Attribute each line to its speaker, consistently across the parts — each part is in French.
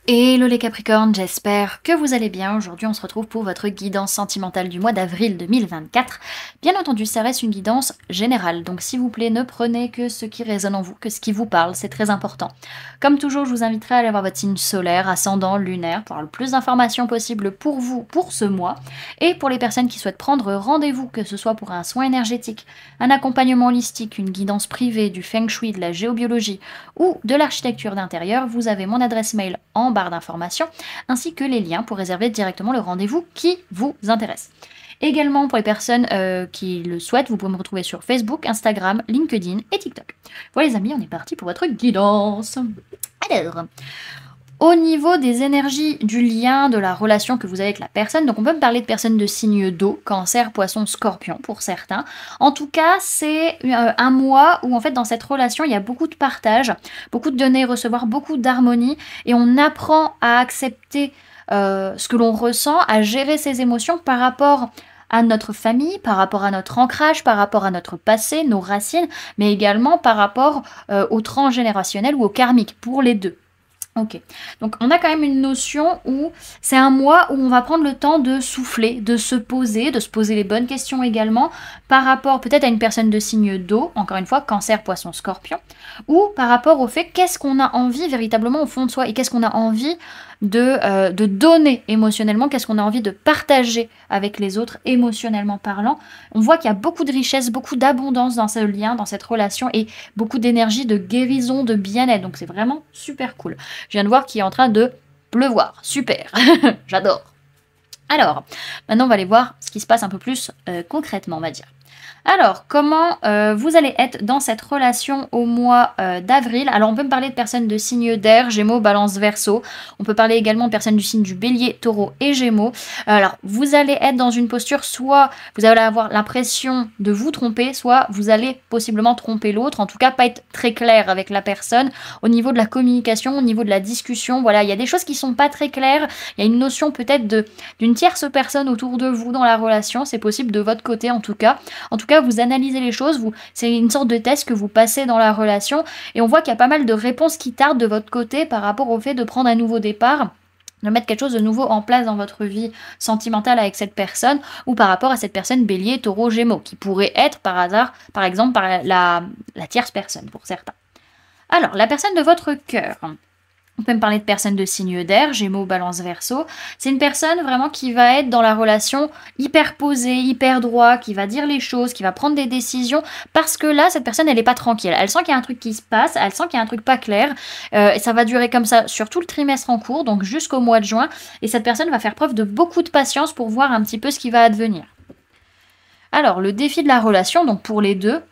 Speaker 1: Hello les Capricornes, j'espère que vous allez bien. Aujourd'hui on se retrouve pour votre guidance sentimentale du mois d'avril 2024. Bien entendu ça reste une guidance générale, donc s'il vous plaît ne prenez que ce qui résonne en vous, que ce qui vous parle, c'est très important. Comme toujours je vous inviterai à aller voir votre signe solaire, ascendant, lunaire, pour avoir le plus d'informations possible pour vous, pour ce mois. Et pour les personnes qui souhaitent prendre rendez-vous, que ce soit pour un soin énergétique, un accompagnement holistique, une guidance privée, du feng shui, de la géobiologie ou de l'architecture d'intérieur, vous avez mon adresse mail en barre d'informations, ainsi que les liens pour réserver directement le rendez-vous qui vous intéresse. Également, pour les personnes qui le souhaitent, vous pouvez me retrouver sur Facebook, Instagram, LinkedIn et TikTok. Voilà les amis, on est parti pour votre guidance. Alors, au niveau des énergies du lien, de la relation que vous avez avec la personne, donc on peut me parler de personnes de signe d'eau, cancer, poisson, scorpion pour certains. En tout cas, c'est un mois où en fait dans cette relation, il y a beaucoup de partage, beaucoup de donner et recevoir, beaucoup d'harmonie, et on apprend à accepter ce que l'on ressent, à gérer ses émotions par rapport à notre famille, par rapport à notre ancrage, par rapport à notre passé, nos racines, mais également par rapport au transgénérationnel ou au karmique, pour les deux. Ok, donc on a quand même une notion où c'est un mois où on va prendre le temps de souffler, de se poser les bonnes questions également par rapport peut-être à une personne de signe d'eau, encore une fois, cancer, poisson, scorpion, ou par rapport au fait qu'est-ce qu'on a envie véritablement au fond de soi et qu'est-ce qu'on a envie de donner émotionnellement, qu'est-ce qu'on a envie de partager avec les autres émotionnellement parlant. On voit qu'il y a beaucoup de richesse, beaucoup d'abondance dans ce lien, dans cette relation et beaucoup d'énergie, de guérison, de bien-être, donc c'est vraiment super cool. Je viens de voir qu'il est en train de pleuvoir. Super, j'adore. Alors, maintenant on va aller voir ce qui se passe un peu plus concrètement, on va dire. Alors, comment vous allez être dans cette relation au mois d'avril? Alors, on peut me parler de personnes de signe d'air, Gémeaux, Balance, Verseau. On peut parler également de personnes du signe du Bélier, Taureau et Gémeaux. Alors, vous allez être dans une posture, soit vous allez avoir l'impression de vous tromper, soit vous allez possiblement tromper l'autre. En tout cas, pas être très clair avec la personne. Au niveau de la communication, au niveau de la discussion, voilà, il y a des choses qui sont pas très claires. Il y a une notion peut-être d'une tierce personne autour de vous dans la relation. C'est possible de votre côté, en tout cas. En tout cas, vous analysez les choses, c'est une sorte de test que vous passez dans la relation et on voit qu'il y a pas mal de réponses qui tardent de votre côté par rapport au fait de prendre un nouveau départ, de mettre quelque chose de nouveau en place dans votre vie sentimentale avec cette personne ou par rapport à cette personne Bélier, Taureau, Gémeaux, qui pourrait être par hasard, par exemple, par la tierce personne pour certains. Alors, la personne de votre cœur. On peut me parler de personnes de signe d'air, Gémeaux, Balance, Verseau. C'est une personne vraiment qui va être dans la relation hyper posée, hyper droit, qui va dire les choses, qui va prendre des décisions, parce que là, cette personne, elle n'est pas tranquille. Elle sent qu'il y a un truc qui se passe, elle sent qu'il y a un truc pas clair, et ça va durer comme ça sur tout le trimestre en cours, donc jusqu'au mois de juin, et cette personne va faire preuve de beaucoup de patience pour voir un petit peu ce qui va advenir. Alors, le défi de la relation, donc pour les deux,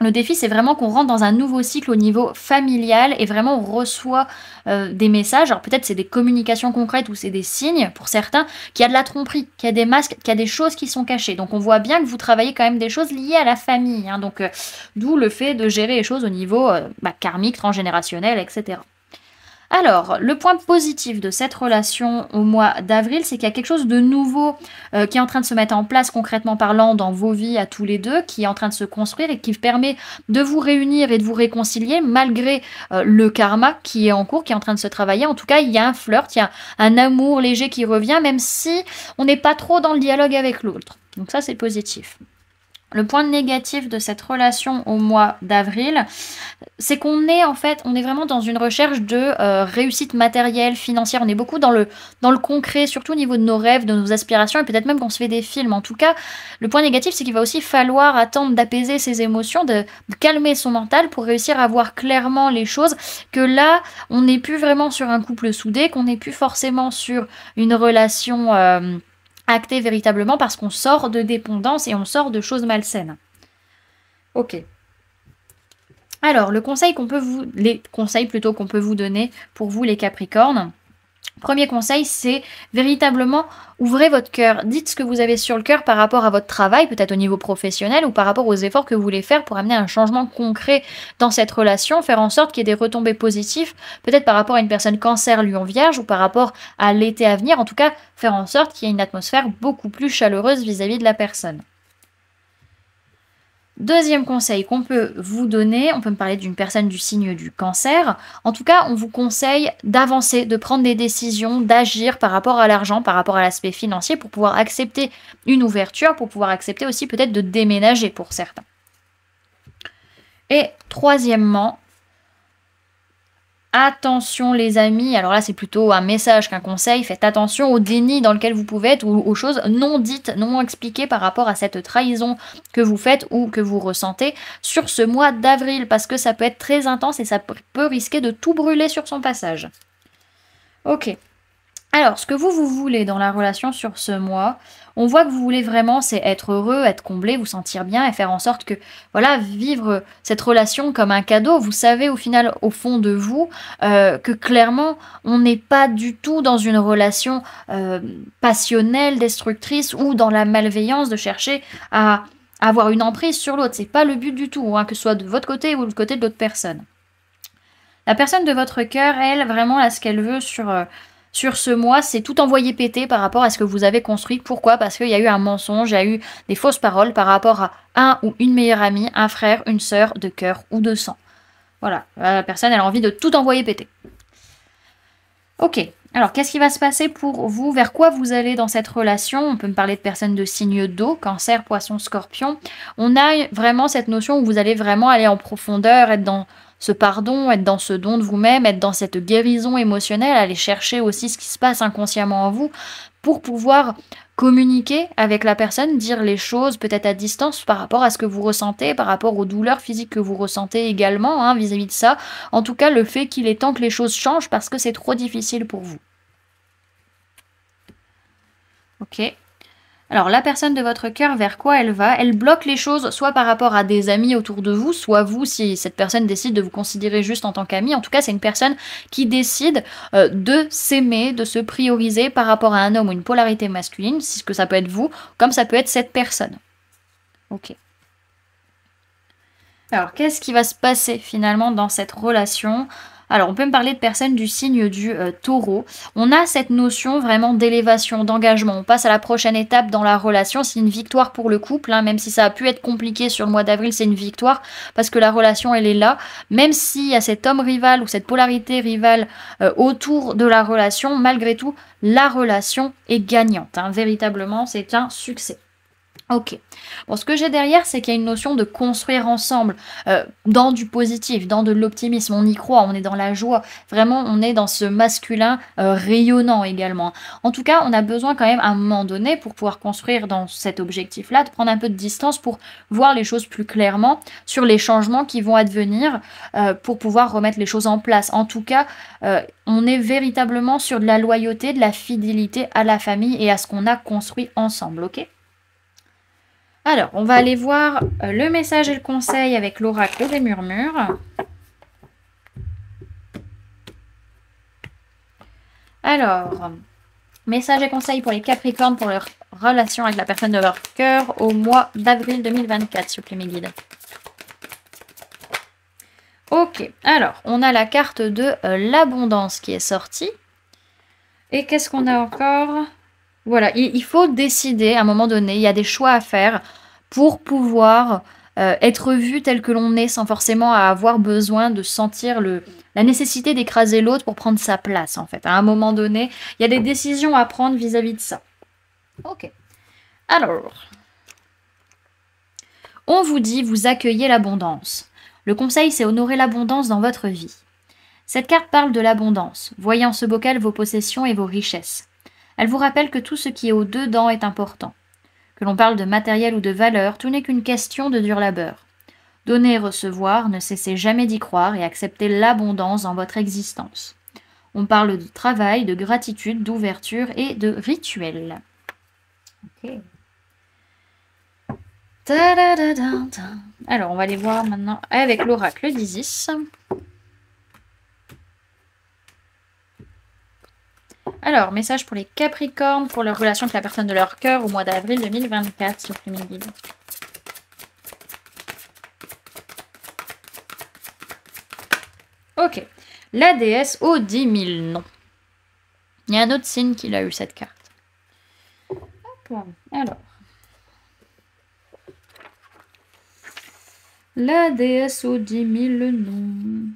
Speaker 1: le défi, c'est vraiment qu'on rentre dans un nouveau cycle au niveau familial et vraiment on reçoit des messages. Alors peut-être c'est des communications concrètes ou c'est des signes pour certains, qu'il y a de la tromperie, qu'il y a des masques, qu'il y a des choses qui sont cachées. Donc on voit bien que vous travaillez quand même des choses liées à la famille. Hein. Donc d'où le fait de gérer les choses au niveau karmique, transgénérationnel, etc. Alors, le point positif de cette relation au mois d'avril, c'est qu'il y a quelque chose de nouveau qui est en train de se mettre en place concrètement parlant dans vos vies à tous les deux, qui est en train de se construire et qui permet de vous réunir et de vous réconcilier malgré le karma qui est en cours, qui est en train de se travailler. En tout cas, il y a un flirt, il y a un amour léger qui revient, même si on n'est pas trop dans le dialogue avec l'autre. Donc ça, c'est positif. Le point négatif de cette relation au mois d'avril, c'est qu'on est en fait, on est vraiment dans une recherche de réussite matérielle, financière. On est beaucoup dans le concret, surtout au niveau de nos rêves, de nos aspirations, et peut-être même qu'on se fait des films. En tout cas, le point négatif, c'est qu'il va aussi falloir attendre d'apaiser ses émotions, de calmer son mental pour réussir à voir clairement les choses. Que là, on n'est plus vraiment sur un couple soudé, qu'on n'est plus forcément sur une relation acté véritablement parce qu'on sort de dépendance et on sort de choses malsaines. Ok. Alors, les conseils qu'on peut vous donner pour vous les Capricornes. Premier conseil, c'est véritablement ouvrez votre cœur. Dites ce que vous avez sur le cœur par rapport à votre travail, peut-être au niveau professionnel ou par rapport aux efforts que vous voulez faire pour amener un changement concret dans cette relation, faire en sorte qu'il y ait des retombées positives, peut-être par rapport à une personne cancer, lion, vierge ou par rapport à l'été à venir. En tout cas, faire en sorte qu'il y ait une atmosphère beaucoup plus chaleureuse vis-à-vis de la personne. Deuxième conseil qu'on peut vous donner, on peut me parler d'une personne du signe du cancer. En tout cas, on vous conseille d'avancer, de prendre des décisions, d'agir par rapport à l'argent, par rapport à l'aspect financier pour pouvoir accepter une ouverture, pour pouvoir accepter aussi peut-être de déménager pour certains. Et troisièmement, attention les amis, alors là c'est plutôt un message qu'un conseil, faites attention au déni dans lequel vous pouvez être ou aux choses non dites, non expliquées par rapport à cette trahison que vous faites ou que vous ressentez sur ce mois d'avril parce que ça peut être très intense et ça peut risquer de tout brûler sur son passage. Ok. Alors, ce que vous voulez dans la relation sur ce mois, on voit que vous voulez vraiment, c'est être heureux, être comblé, vous sentir bien et faire en sorte que, voilà, vivre cette relation comme un cadeau. Vous savez au final, au fond de vous, que clairement, on n'est pas du tout dans une relation passionnelle, destructrice ou dans la malveillance de chercher à avoir une emprise sur l'autre. C'est pas le but du tout, hein, que ce soit de votre côté ou du côté de l'autre personne. La personne de votre cœur, elle, vraiment, là, ce qu'elle veut sur ce mois, c'est tout envoyer péter par rapport à ce que vous avez construit. Pourquoi? Parce qu'il y a eu un mensonge, il y a eu des fausses paroles par rapport à un ou une meilleure amie, un frère, une sœur de cœur ou de sang. Voilà, la personne, elle a envie de tout envoyer péter. Ok, alors qu'est-ce qui va se passer pour vous? Vers quoi vous allez dans cette relation? On peut me parler de personnes de signe d'eau, cancer, poisson, scorpion. On a vraiment cette notion où vous allez vraiment aller en profondeur, être dans ce pardon, être dans ce don de vous-même, être dans cette guérison émotionnelle, aller chercher aussi ce qui se passe inconsciemment en vous pour pouvoir communiquer avec la personne, dire les choses peut-être à distance par rapport à ce que vous ressentez, par rapport aux douleurs physiques que vous ressentez également, hein, vis-à-vis de ça. En tout cas, le fait qu'il est temps que les choses changent parce que c'est trop difficile pour vous. Ok. Alors, la personne de votre cœur, vers quoi elle va? Elle bloque les choses, soit par rapport à des amis autour de vous, soit vous, si cette personne décide de vous considérer juste en tant qu'ami. En tout cas, c'est une personne qui décide de s'aimer, de se prioriser par rapport à un homme ou une polarité masculine, si ce que ça peut être vous, comme ça peut être cette personne. Ok. Alors, qu'est-ce qui va se passer finalement dans cette relation? Alors, on peut me parler de personnes du signe du taureau. On a cette notion vraiment d'élévation, d'engagement. On passe à la prochaine étape dans la relation. C'est une victoire pour le couple, hein, même si ça a pu être compliqué sur le mois d'avril, c'est une victoire parce que la relation, elle est là. Même s'il y a cet homme rival ou cette polarité rivale autour de la relation, malgré tout, la relation est gagnante, hein. Véritablement, c'est un succès. Ok. Bon, ce que j'ai derrière, c'est qu'il y a une notion de construire ensemble, dans du positif, dans de l'optimisme. On y croit, on est dans la joie. Vraiment, on est dans ce masculin rayonnant également. En tout cas, on a besoin quand même à un moment donné, pour pouvoir construire dans cet objectif-là, de prendre un peu de distance pour voir les choses plus clairement sur les changements qui vont advenir, pour pouvoir remettre les choses en place. En tout cas, on est véritablement sur de la loyauté, de la fidélité à la famille et à ce qu'on a construit ensemble, ok? Alors, on va aller voir le message et le conseil avec l'oracle des murmures. Alors, message et conseil pour les Capricornes pour leur relation avec la personne de leur cœur au mois d'avril 2024, s'il vous plaît, mes guides. Ok, alors, on a la carte de l'abondance qui est sortie. Et qu'est-ce qu'on a encore? Voilà, il faut décider à un moment donné, il y a des choix à faire pour pouvoir être vu tel que l'on est sans forcément avoir besoin de sentir la nécessité d'écraser l'autre pour prendre sa place en fait. À un moment donné, il y a des décisions à prendre vis-à-vis de ça. Ok. Alors, on vous dit, vous accueillez l'abondance. Le conseil, c'est honorer l'abondance dans votre vie. Cette carte parle de l'abondance. Voyez en ce bocal vos possessions et vos richesses. Elle vous rappelle que tout ce qui est au-dedans est important. Que l'on parle de matériel ou de valeur, tout n'est qu'une question de dur labeur. Donner et recevoir, ne cessez jamais d'y croire et acceptez l'abondance dans votre existence. On parle de travail, de gratitude, d'ouverture et de rituel. Ok. Alors, on va aller voir maintenant avec l'oracle d'Isis. Alors, message pour les Capricornes, pour leur relation avec la personne de leur cœur au mois d'avril 2024, s'il vous plaît, mes guides. Ok. La déesse aux 10 000 noms. Il y a un autre signe qui a eu cette carte. Hop, alors. La déesse aux 10 000 noms.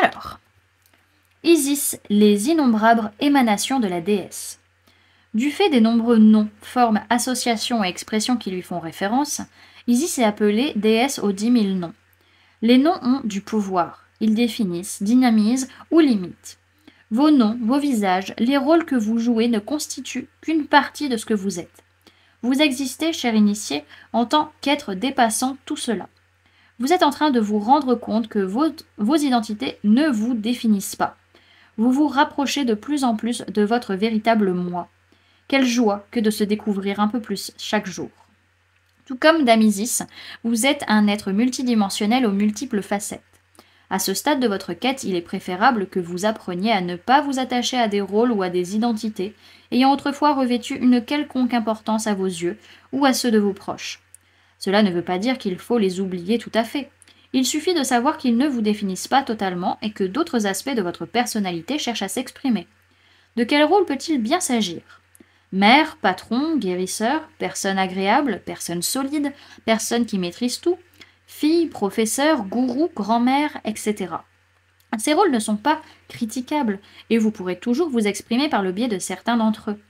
Speaker 1: Alors, Isis, les innombrables émanations de la déesse. Du fait des nombreux noms, formes, associations et expressions qui lui font référence, Isis est appelée déesse aux 10 000 noms. Les noms ont du pouvoir. Ils définissent, dynamisent ou limitent. Vos noms, vos visages, les rôles que vous jouez ne constituent qu'une partie de ce que vous êtes. Vous existez, cher initié, en tant qu'être dépassant tout cela. Vous êtes en train de vous rendre compte que vos identités ne vous définissent pas. Vous vous rapprochez de plus en plus de votre véritable moi. Quelle joie que de se découvrir un peu plus chaque jour. Tout comme Dame Isis, vous êtes un être multidimensionnel aux multiples facettes. À ce stade de votre quête, il est préférable que vous appreniez à ne pas vous attacher à des rôles ou à des identités ayant autrefois revêtu une quelconque importance à vos yeux ou à ceux de vos proches. Cela ne veut pas dire qu'il faut les oublier tout à fait. Il suffit de savoir qu'ils ne vous définissent pas totalement et que d'autres aspects de votre personnalité cherchent à s'exprimer. De quel rôle peut-il bien s'agir ? Mère, patron, guérisseur, personne agréable, personne solide, personne qui maîtrise tout, fille, professeur, gourou, grand-mère, etc. Ces rôles ne sont pas critiquables et vous pourrez toujours vous exprimer par le biais de certains d'entre eux.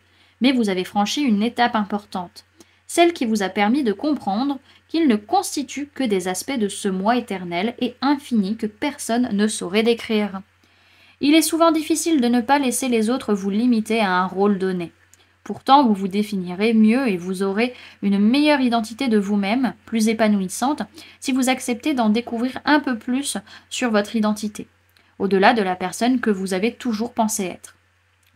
Speaker 1: Mais vous avez franchi une étape importante, celle qui vous a permis de comprendre qu'ils ne constituent que des aspects de ce moi éternel et infini que personne ne saurait décrire. Il est souvent difficile de ne pas laisser les autres vous limiter à un rôle donné. Pourtant, vous vous définirez mieux et vous aurez une meilleure identité de vous-même, plus épanouissante, si vous acceptez d'en découvrir un peu plus sur votre identité, au-delà de la personne que vous avez toujours pensé être.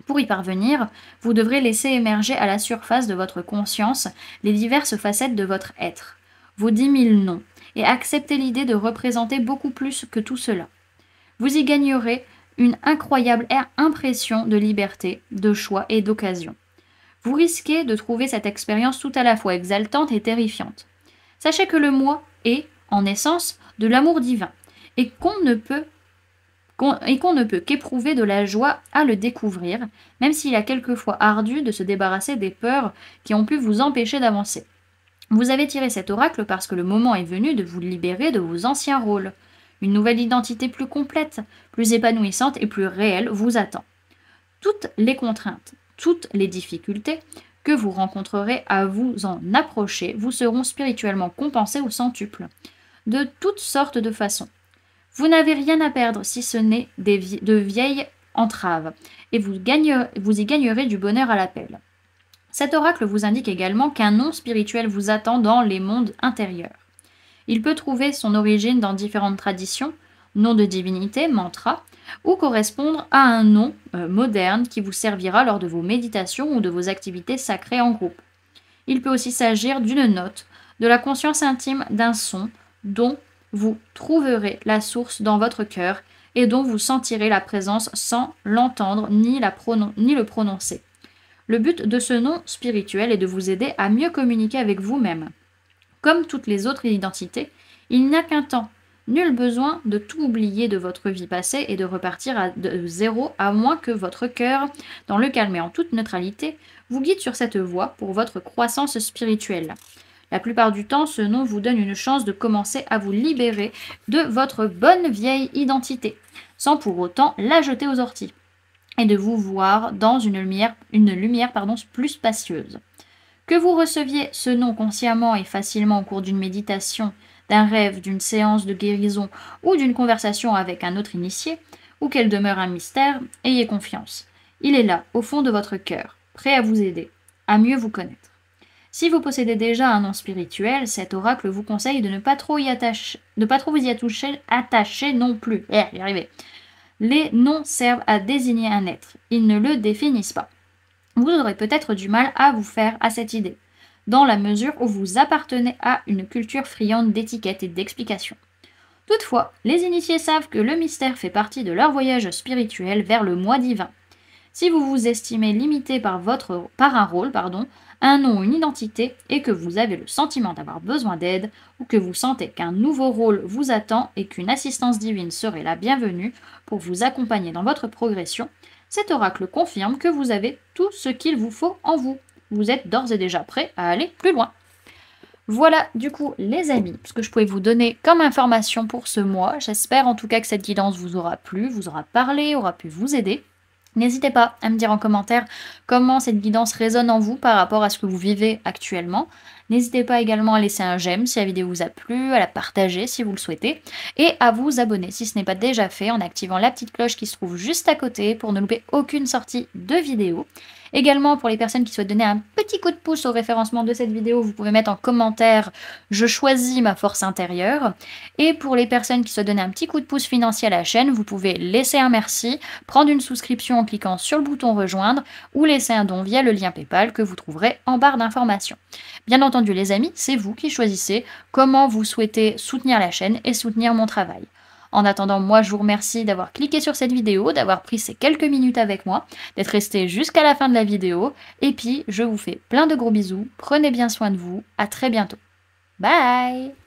Speaker 1: Pour y parvenir, vous devrez laisser émerger à la surface de votre conscience les diverses facettes de votre être, vos 10 000 noms, et accepter l'idée de représenter beaucoup plus que tout cela. Vous y gagnerez une incroyable impression de liberté, de choix et d'occasion. Vous risquez de trouver cette expérience tout à la fois exaltante et terrifiante. Sachez que le moi est, en essence, de l'amour divin, et qu'on ne peut qu'éprouver de la joie à le découvrir, même s'il est quelquefois ardu de se débarrasser des peurs qui ont pu vous empêcher d'avancer. Vous avez tiré cet oracle parce que le moment est venu de vous libérer de vos anciens rôles. Une nouvelle identité plus complète, plus épanouissante et plus réelle vous attend. Toutes les contraintes, toutes les difficultés que vous rencontrerez à vous en approcher vous seront spirituellement compensées au centuple, de toutes sortes de façons. Vous n'avez rien à perdre si ce n'est de vieilles entraves, et vous y gagnerez du bonheur à l'appel. Cet oracle vous indique également qu'un nom spirituel vous attend dans les mondes intérieurs. Il peut trouver son origine dans différentes traditions, nom de divinité, mantra, ou correspondre à un nom moderne qui vous servira lors de vos méditations ou de vos activités sacrées en groupe. Il peut aussi s'agir d'une note, de la conscience intime d'un son dont vous trouverez la source dans votre cœur et dont vous sentirez la présence sans l'entendre ni le prononcer. Le but de ce nom spirituel est de vous aider à mieux communiquer avec vous-même. Comme toutes les autres identités, il n'y a qu'un temps. Nul besoin de tout oublier de votre vie passée et de repartir de zéro, à moins que votre cœur, dans le calme et en toute neutralité, vous guide sur cette voie pour votre croissance spirituelle. La plupart du temps, ce nom vous donne une chance de commencer à vous libérer de votre bonne vieille identité, sans pour autant la jeter aux orties, et de vous voir dans une lumière plus spacieuse. Que vous receviez ce nom consciemment et facilement au cours d'une méditation, d'un rêve, d'une séance de guérison ou d'une conversation avec un autre initié, ou qu'elle demeure un mystère, ayez confiance. Il est là, au fond de votre cœur, prêt à vous aider, à mieux vous connaître. Si vous possédez déjà un nom spirituel, cet oracle vous conseille de ne pas trop vous y attacher non plus. J'y arrivais. Les noms servent à désigner un être, ils ne le définissent pas. Vous aurez peut-être du mal à vous faire à cette idée, dans la mesure où vous appartenez à une culture friande d'étiquette et d'explication. Toutefois, les initiés savent que le mystère fait partie de leur voyage spirituel vers le moi divin. Si vous vous estimez limité par un rôle, un nom ou une identité, et que vous avez le sentiment d'avoir besoin d'aide, ou que vous sentez qu'un nouveau rôle vous attend et qu'une assistance divine serait la bienvenue pour vous accompagner dans votre progression, cet oracle confirme que vous avez tout ce qu'il vous faut en vous. Vous êtes d'ores et déjà prêt à aller plus loin. Voilà, du coup, les amis, ce que je pouvais vous donner comme information pour ce mois. J'espère en tout cas que cette guidance vous aura plu, vous aura parlé, aura pu vous aider. N'hésitez pas à me dire en commentaire comment cette guidance résonne en vous par rapport à ce que vous vivez actuellement. N'hésitez pas également à laisser un j'aime si la vidéo vous a plu, à la partager si vous le souhaitez, et à vous abonner si ce n'est pas déjà fait en activant la petite cloche qui se trouve juste à côté pour ne louper aucune sortie de vidéo. Également, pour les personnes qui souhaitent donner un petit coup de pouce au référencement de cette vidéo, vous pouvez mettre en commentaire «Je choisis ma force intérieure». Et pour les personnes qui souhaitent donner un petit coup de pouce financier à la chaîne, vous pouvez laisser un merci, prendre une souscription en cliquant sur le bouton rejoindre ou laisser un don via le lien PayPal que vous trouverez en barre d'informations. Bien entendu les amis, c'est vous qui choisissez comment vous souhaitez soutenir la chaîne et soutenir mon travail. En attendant, moi je vous remercie d'avoir cliqué sur cette vidéo, d'avoir pris ces quelques minutes avec moi, d'être resté jusqu'à la fin de la vidéo, et puis je vous fais plein de gros bisous, prenez bien soin de vous, à très bientôt. Bye!